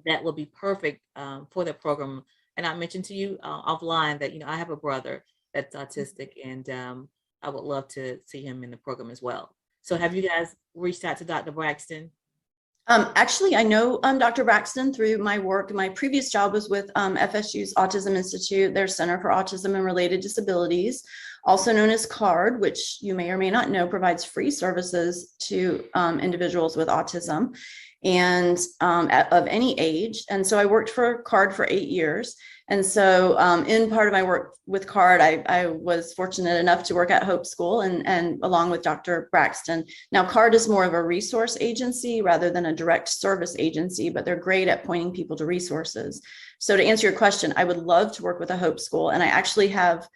that will be perfect for their program. And I mentioned to you offline that, I have a brother that's autistic, and I would love to see him in the program as well. So have you guys reached out to Dr. Braxton? Actually, I know Dr. Braxton through my work. My previous job was with FSU's Autism Institute, their Center for Autism and Related Disabilities, also known as CARD, which you may or may not know provides free services to individuals with autism and of any age. And so I worked for CARD for 8 years. And so in part of my work with CARD, I was fortunate enough to work at Hope School and along with Dr. Braxton. Now, CARD is more of a resource agency rather than a direct service agency, but they're great at pointing people to resources. So to answer your question, I would love to work with a Hope School. And I actually have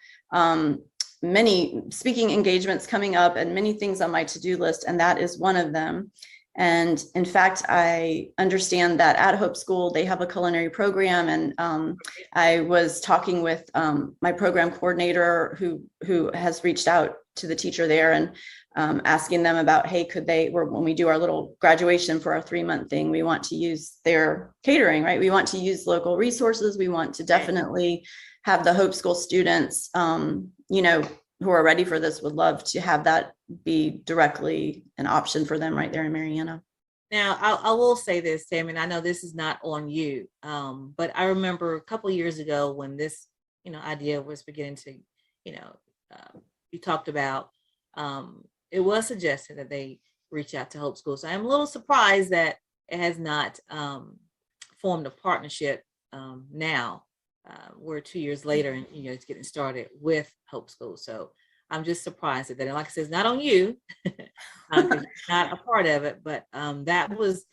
many speaking engagements coming up and many things on my to-do list, and that is one of them. And in fact, I understand that at Hope School, they have a culinary program. And I was talking with my program coordinator who has reached out to the teacher there and asking them about, hey, when we do our little graduation for our 3-month thing, we want to use their catering, right? We want to use local resources. We want to definitely have the Hope School students, who are ready for this, would love to have that be directly an option for them right there in Marianna. Now, I will say this, Sam, and I know this is not on you, but I remember a couple of years ago when this, idea was beginning to, you talked about, it was suggested that they reach out to Hope School. So I'm a little surprised that it has not formed a partnership now. We're 2 years later, and it's getting started with Hope School. So I'm just surprised at that. And like I said, it's not on you, 'cause you're not a part of it, but that was,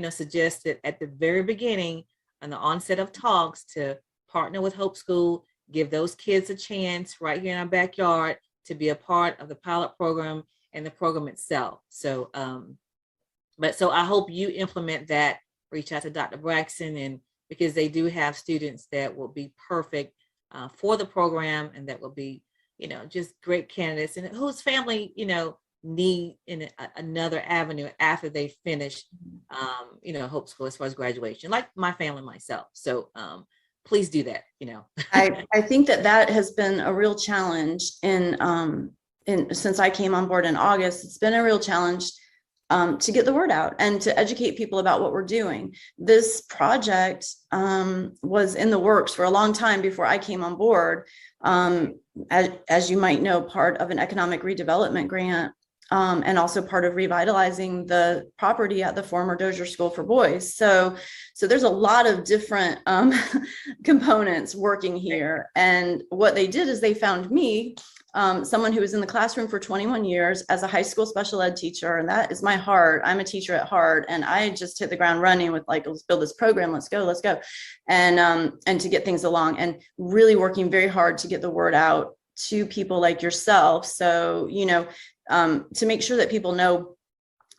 suggested at the very beginning on the onset of talks to partner with Hope School, give those kids a chance right here in our backyard to be a part of the pilot program and the program itself. So, so I hope you implement that, reach out to Dr. Braxton, and because they do have students that will be perfect for the program and that will be, just great candidates and whose family, need in another avenue after they finish, Hope School as far as graduation, like my family, myself. So please do that, I think that has been a real challenge since I came on board in August. It's been a real challenge to get the word out and to educate people about what we're doing. This project was in the works for a long time before I came on board. As you might know, part of an economic redevelopment grant, and also part of revitalizing the property at the former Dozier School for Boys. So there's a lot of different components working here. And what they did is they found me, someone who was in the classroom for 21 years as a high school special ed teacher. And that is my heart. I'm a teacher at heart. And I just hit the ground running with like, let's build this program. Let's go. And to get things along, and really working very hard to get the word out to people like yourself. So, to make sure that people know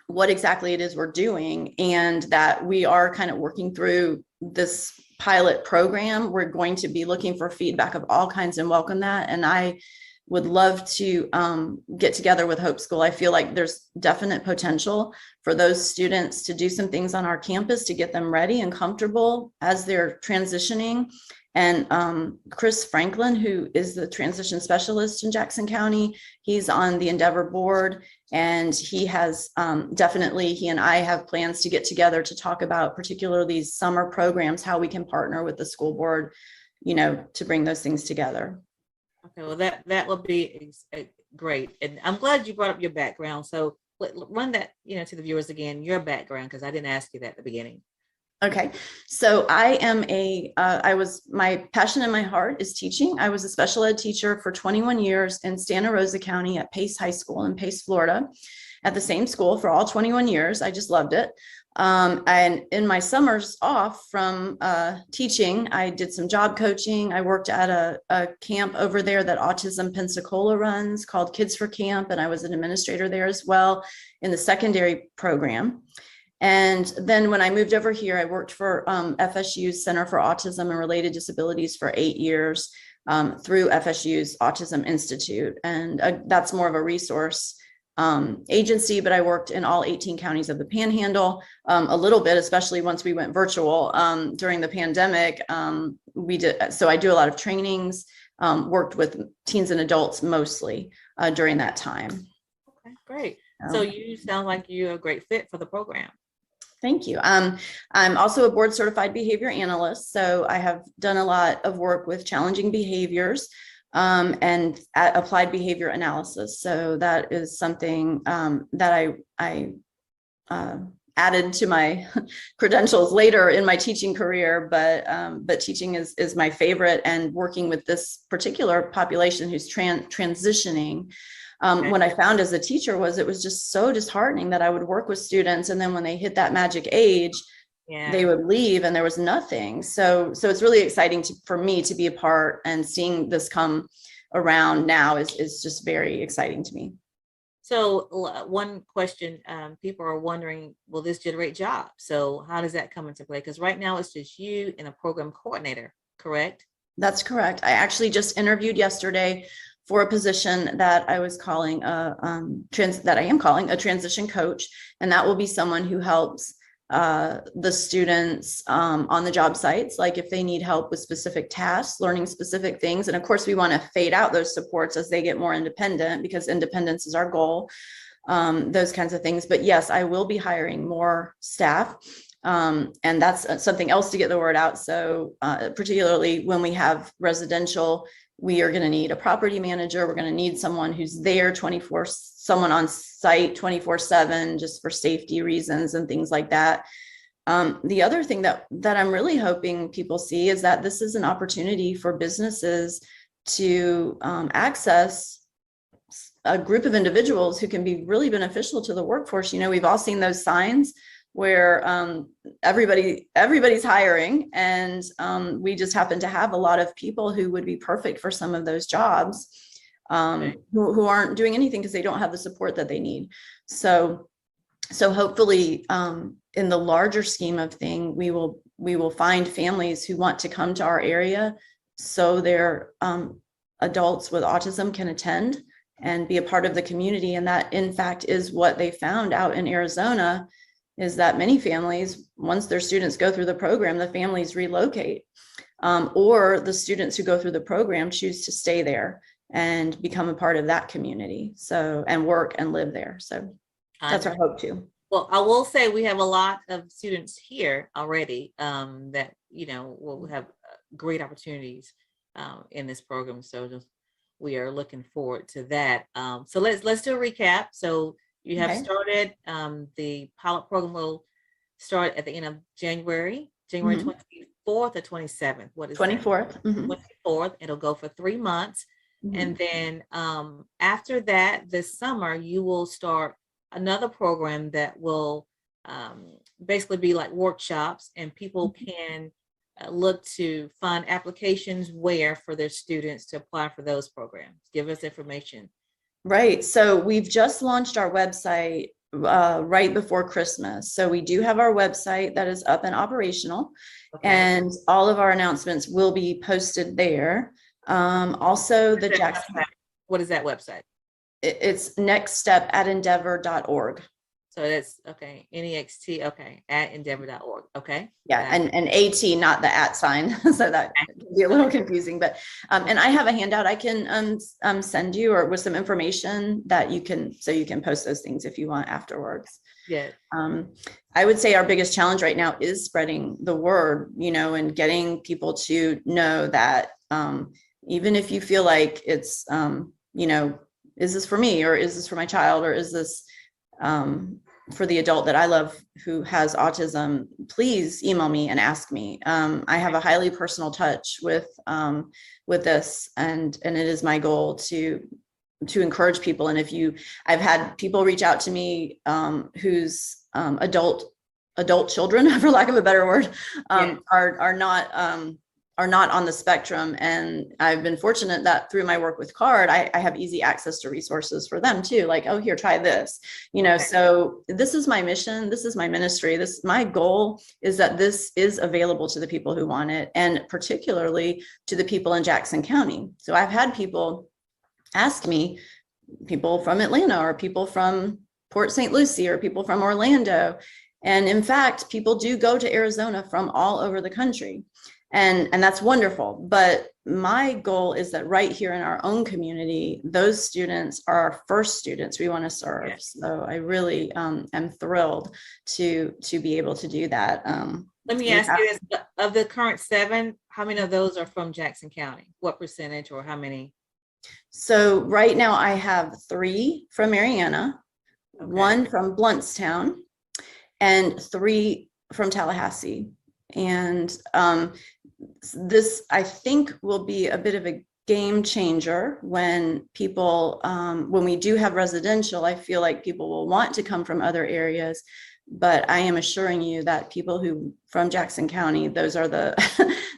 what exactly it is we're doing and that we are kind of working through this pilot program. We're going to be looking for feedback of all kinds and welcome that. And I would love to get together with Hope School. I feel like there's definite potential for those students to do some things on our campus to get them ready and comfortable as they're transitioning. And Chris Franklin, who is the transition specialist in Jackson County, he's on the Endeavor board, and he has he and I have plans to get together to talk about particularly these summer programs, how we can partner with the school board, to bring those things together. Okay, well, that would be great. And I'm glad you brought up your background. So run that, to the viewers again, your background, because I didn't ask you that at the beginning. Okay. So I am my passion in my heart is teaching. I was a special ed teacher for 21 years in Santa Rosa County at Pace High School in Pace, Florida, at the same school for all 21 years. I just loved it. And in my summers off from teaching, I did some job coaching. I worked at a camp over there that Autism Pensacola runs called Kids for Camp. And I was an administrator there as well in the secondary program. And then when I moved over here, I worked for FSU's Center for Autism and Related Disabilities for 8 years through FSU's Autism Institute. And that's more of a resource agency, but I worked in all 18 counties of the Panhandle a little bit, especially once we went virtual during the pandemic. So I do a lot of trainings, worked with teens and adults mostly during that time. Okay, great. So you sound like you're a great fit for the program. Thank you. I'm also a board certified behavior analyst. So I have done a lot of work with challenging behaviors and applied behavior analysis. So that is something that I added to my credentials later in my teaching career, but teaching is my favorite, and working with this particular population who's transitioning. What I found as a teacher it was just so disheartening that I would work with students, and then when they hit that magic age, they would leave and there was nothing. So it's really exciting for me to be a part, and seeing this come around now is just very exciting to me. So one question, people are wondering, will this generate jobs? So how does that come into play? Because right now it's just you and a program coordinator, correct? That's correct. I actually just interviewed yesterday for a position that I was calling that I am calling a transition coach, and that will be someone who helps the students on the job sites, like if they need help with specific tasks, learning specific things. And of course, we want to fade out those supports as they get more independent, because independence is our goal. those kinds of things. But yes, I will be hiring more staff. And that's something else to get the word out. So particularly when we have residential, we are going to need a property manager. We're going to need someone who's there 24, someone on site 24/7, just for safety reasons and things like that. The other thing that I'm really hoping people see is that this is an opportunity for businesses to access a group of individuals who can be really beneficial to the workforce. You know, we've all seen those signs where everybody's hiring, and we just happen to have a lot of people who would be perfect for some of those jobs, who aren't doing anything because they don't have the support that they need. So hopefully, in the larger scheme of thing, we will find families who want to come to our area so their adults with autism can attend and be a part of the community. And that, in fact, is what they found out in Arizona, is that many families, once their students go through the program, the families relocate, or the students who go through the program choose to stay there and become a part of that community. So, and work and live there. So that's our hope too. Well, I will say we have a lot of students here already that, you know, will have great opportunities in this program. So we are looking forward to that. So let's do a recap. So you have started, the pilot program will start at the end of January 24th or 27th. What is 24th. 24th. It'll go for 3 months. And then after that, this summer, you will start another program that will basically be like workshops, and people can look to find applications where for their students to apply for those programs. Give us information. Right. So we've just launched our website right before Christmas. So we do have our website that is up and operational, and all of our announcements will be posted there. Also, the Jackson. What is that website? It's nextstep@endeavor.org. So that's okay. NEXT, okay, at endeavor.org. Okay. Yeah, and AT, not the @ sign. So that can be a little confusing. But and I have a handout I can send you, or with some information that you can post those things if you want afterwards. Yeah. I would say our biggest challenge right now is spreading the word, you know, and getting people to know that even if you feel like it's you know, is this for me, or is this for my child, or is this for the adult that I love who has autism, please email me and ask me. I have a highly personal touch with this, and it is my goal to encourage people. And I've had people reach out to me whose adult children, for lack of a better word, are not on the spectrum. And I've been fortunate that through my work with CARD, I have easy access to resources for them too. Like, oh, here, try this, you know. So this is my mission. This is my ministry. My goal is that this is available to the people who want it, and particularly to the people in Jackson County. So I've had people ask me, people from Atlanta, or people from Port St. Lucie, or people from Orlando. And in fact, people do go to Arizona from all over the country. And that's wonderful. But my goal is that right here in our own community, those students are our first students we want to serve. So I really am thrilled to be able to do that. Let me ask you this: of the current 7, how many of those are from Jackson County? What percentage, or how many? So right now I have 3 from Marianna, 1 from Bluntstown, and 3 from Tallahassee. And this, I think, will be a bit of a game changer when people, when we do have residential. I feel like people will want to come from other areas, but I am assuring you that people who from Jackson County, those are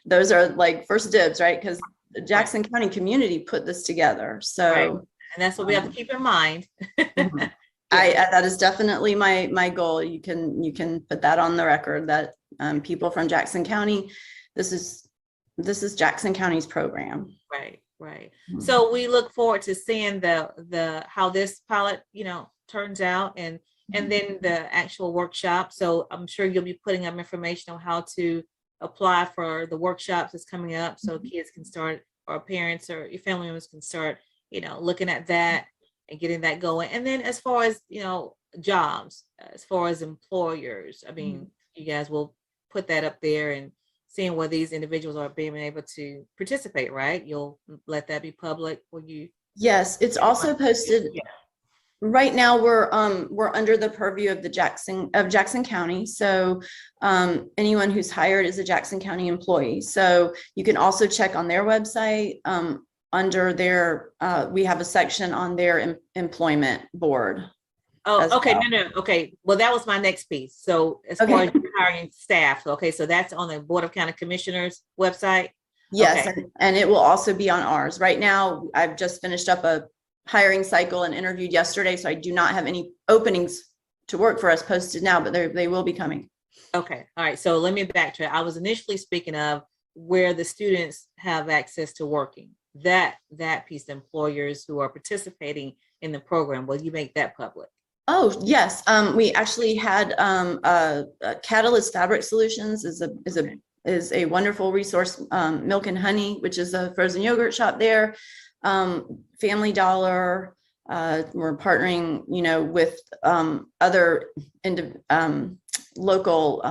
those are like first dibs, right? Because the Jackson County community put this together. So, and that's what we have to keep in mind. That is definitely my goal. You can put that on the record that people from Jackson County, this is Jackson County's program. Right. So we look forward to seeing the how this pilot, you know, turns out, and then the actual workshop. So I'm sure you'll be putting up information on how to apply for the workshops that's coming up, so kids can start, or parents or your family members can start, you know, looking at that. and getting that going. And then as far as, jobs, as far as employers, I mean, you guys will put that up there and seeing where these individuals are being able to participate, right? You'll let that be public. Will you? Yes, it's also posted. Yeah. Right now, we're under the purview of Jackson County. So anyone who's hired is a Jackson County employee. So you can also check on their website under their. We have a section on their employment board. Oh, okay, well. no, okay. Well, that was my next piece. So as far as hiring staff, okay, so that's on the Board of County Commissioners website. Yes, Okay. and it will also be on ours. Right now, I've just finished up a hiring cycle and interviewed yesterday, so I do not have any openings to work for us posted now, but they will be coming. Okay, all right. So let me backtrack. I was initially speaking of where the students have access to working. That piece, the employers who are participating in the program. Will you make that public? Oh, yes. We actually had Catalyst Fabric Solutions is a wonderful resource. Milk and Honey, which is a frozen yogurt shop there. Family Dollar. We're partnering, with other local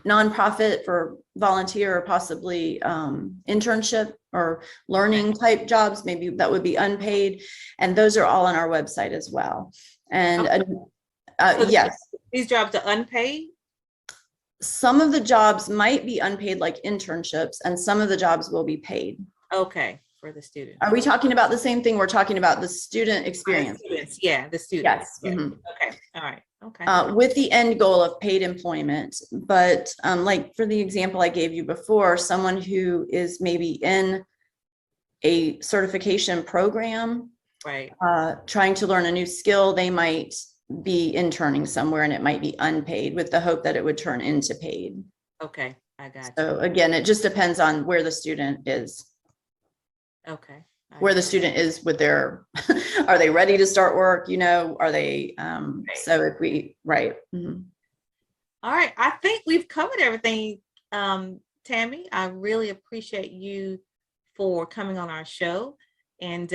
nonprofit for volunteer or possibly internship or learning type jobs. Maybe that would be unpaid, and those are all on our website as well. And So yes, these jobs are unpaid? some of the jobs might be unpaid, like internships, and some of the jobs will be paid. Okay, for the student. Are we talking about the same thing? We're talking about the student experience. Students, yeah, the students. Yes. Yeah. Mhm. Okay, all right, okay. With the end goal of paid employment. But like for the example I gave you before, someone who is maybe in a certification program, Right. Trying to learn a new skill, they might be interning somewhere and it might be unpaid with the hope that it would turn into paid. Okay, I got you. So again, it just depends on where the student is. Okay. Where the student is with their, are they ready to start work? Are they, so if we, right. Mhm. All right, I think we've covered everything. Tammy, I really appreciate you for coming on our show, and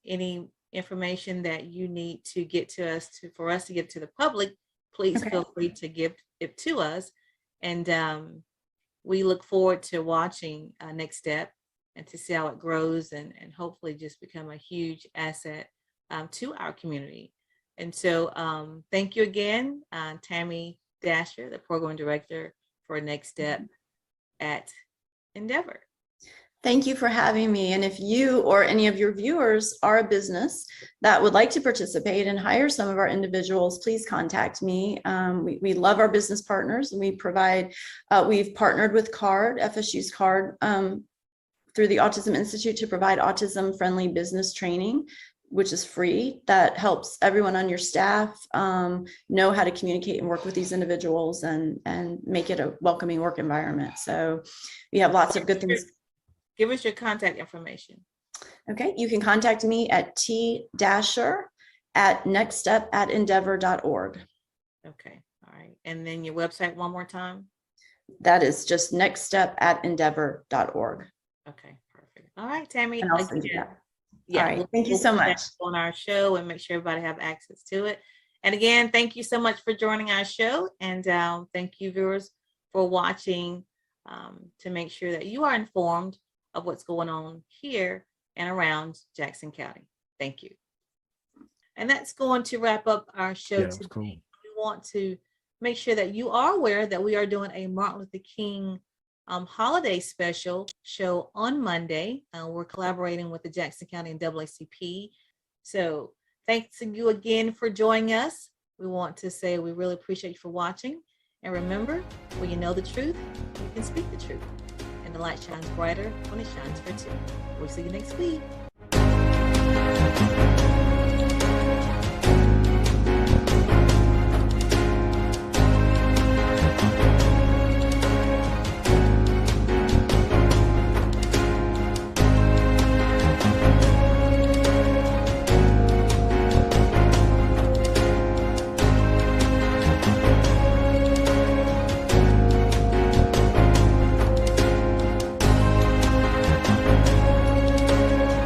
any information that you need to get to us for us to get to the public, please feel free to give it to us. And we look forward to watching Next Step and to see how it grows and hopefully just become a huge asset to our community. And so thank you again, Tammy Dasher, the program director for Next Step at Endeavor. Thank you for having me. And if you or any of your viewers are a business that would like to participate and hire some of our individuals, please contact me. We love our business partners, and we provide, we've partnered with CARD, FSU's CARD, through the Autism Institute to provide autism-friendly business training, which is free. That helps everyone on your staff know how to communicate and work with these individuals and make it a welcoming work environment. So we have lots of good things. Give us your contact information. Okay, you can contact me at tdasher@nextstep@endeavor.org. Okay, all right. And then your website one more time. That is just nextstep@endeavor.org. Okay, perfect. All right, Tammy. And I'll send you that. Yeah, all right. Thank you so put that much on our show and make sure everybody have access to it. And again, thank you so much for joining our show. And thank you, viewers, for watching to make sure that you are informed of what's going on here and around Jackson County. Thank you. And that's going to wrap up our show today. Cool. We want to make sure that you are aware that we are doing a Martin Luther King holiday special show on Monday. We're collaborating with the Jackson County NAACP. So thanks to you again for joining us. We want to say we really appreciate you for watching. And remember, when you know the truth, you can speak the truth. And the light shines brighter when it shines for two. We'll see you next week.